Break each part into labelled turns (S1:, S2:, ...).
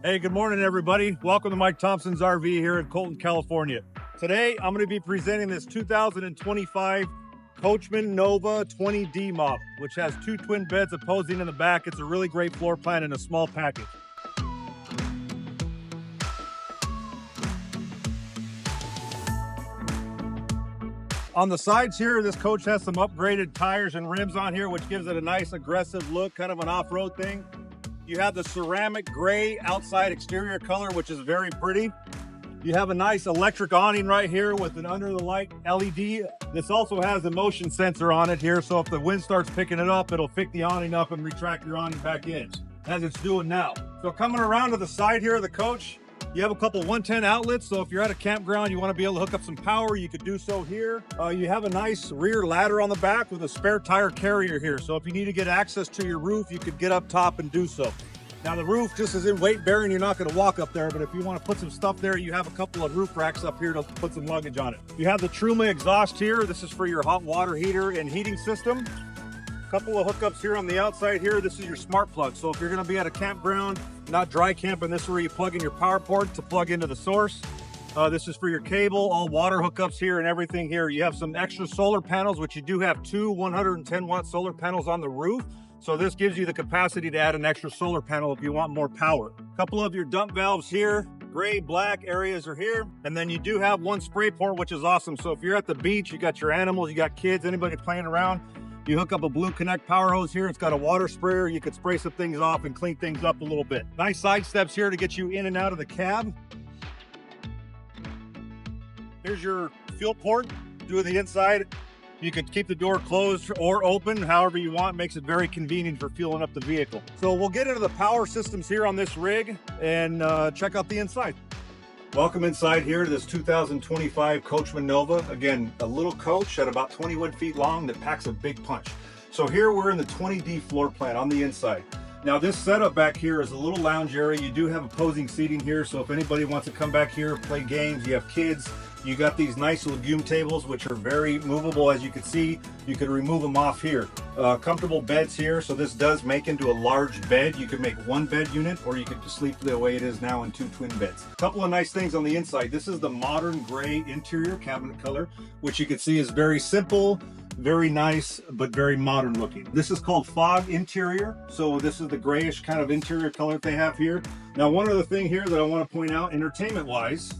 S1: Hey, good morning, everybody. Welcome to Mike Thompson's RV here in Colton, California. Today, I'm going to be presenting this 2025 Coachmen Nova 20D model, which has two twin beds opposing in the back. It's a really great floor plan in a small package. On the sides here, this coach has some upgraded tires and rims on here, which gives it a nice aggressive look, kind of an off-road thing. You have the ceramic gray outside exterior color, which is very pretty. You have a nice electric awning right here with an under the light LED. This also has a motion sensor on it here, so if the wind starts picking it up, it'll pick the awning up and retract your awning back in, as it's doing now. So coming around to the side here of the coach, you have a couple 110 outlets, so if you're at a campground, you want to be able to hook up some power, you could do so here. You have a nice rear ladder on the back with a spare tire carrier here, so if you need to get access to your roof, you could get up top and do so. Now the roof just is in weight bearing, you're not going to walk up there, but if you want to put some stuff there, you have a couple of roof racks up here to put some luggage on it. You have the Truma exhaust here. This is for your hot water heater and heating system. Couple of hookups here on the outside here. This is your smart plug. So if you're going to be at a campground, not dry camping, this is where you plug in your power port to plug into the source. This is for your cable, all water hookups here and everything here. You have some extra solar panels, which you do have two 110 watt solar panels on the roof. So this gives you the capacity to add an extra solar panel if you want more power. A couple of your dump valves here, gray, black areas are here. And then you do have one spray port, which is awesome. So if you're at the beach, you got your animals, you got kids, anybody playing around, you hook up a Blue Connect power hose here. It's got a water sprayer. You could spray some things off and clean things up a little bit. Nice side steps here to get you in and out of the cab. Here's your fuel port. Do the inside. You could keep the door closed or open, however you want. Makes it very convenient for fueling up the vehicle. So we'll get into the power systems here on this rig and check out the inside. Welcome inside here to this 2025 Coachmen Nova. Again, a little coach at about 21 feet long that packs a big punch. So here we're in the 20D floor plan on the inside. Now this setup back here is a little lounge area. You do have opposing seating here, so if anybody wants to come back here, play games, you have kids, you got these nice legume tables, which are very movable. As you can see, you can remove them off here. Comfortable beds here, so this does make into a large bed. You could make one bed unit, or you could just sleep the way it is now in two twin beds. A couple of nice things on the inside. This is the modern gray interior cabinet color, which you can see is very simple, very nice, but very modern looking. This is called fog interior. So this is the grayish kind of interior color that they have here. Now, one other thing here that I want to point out, entertainment wise,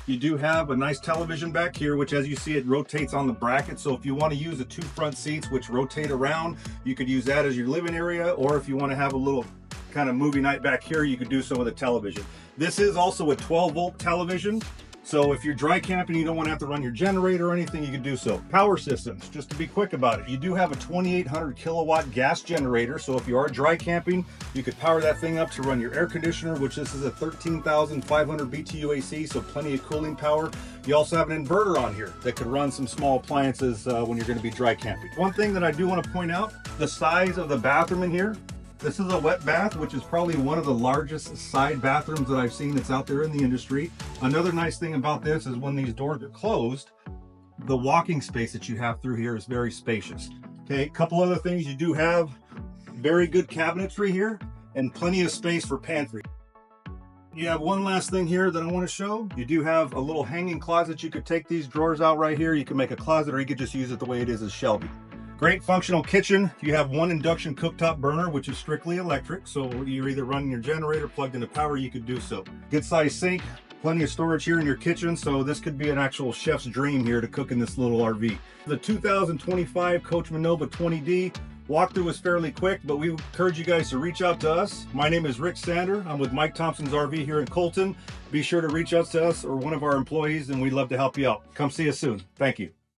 S1: you do have a nice television back here, which as you see, it rotates on the bracket. So if you want to use the two front seats, which rotate around, you could use that as your living area. Or if you want to have a little kind of movie night back here, you could do so with a television. This is also a 12-volt television. So if you're dry camping, you don't want to have to run your generator or anything, you can do so. Power systems, just to be quick about it. You do have a 2,800 kilowatt gas generator. So if you are dry camping, you could power that thing up to run your air conditioner, which this is a 13,500 BTU AC, so plenty of cooling power. You also have an inverter on here that could run some small appliances when you're going to be dry camping. One thing that I do want to point out, the size of the bathroom in here. This is a wet bath, which is probably one of the largest side bathrooms that I've seen that's out there in the industry. Another nice thing about this is when these doors are closed, the walking space that you have through here is very spacious. Okay, a couple other things. You do have very good cabinetry here and plenty of space for pantry. You have one last thing here that I want to show. You do have a little hanging closet. You could take these drawers out right here. You can make a closet, or you could just use it the way it is as shelving. Great functional kitchen. You have one induction cooktop burner, which is strictly electric. So you're either running your generator plugged into power, you could do so. Good size sink, plenty of storage here in your kitchen. So this could be an actual chef's dream here to cook in this little RV. The 2025 Coachmen Nova 20D walkthrough was fairly quick, but we encourage you guys to reach out to us. My name is Rick Sander. I'm with Mike Thompson's RV here in Colton. Be sure to reach out to us or one of our employees, and we'd love to help you out. Come see us soon. Thank you.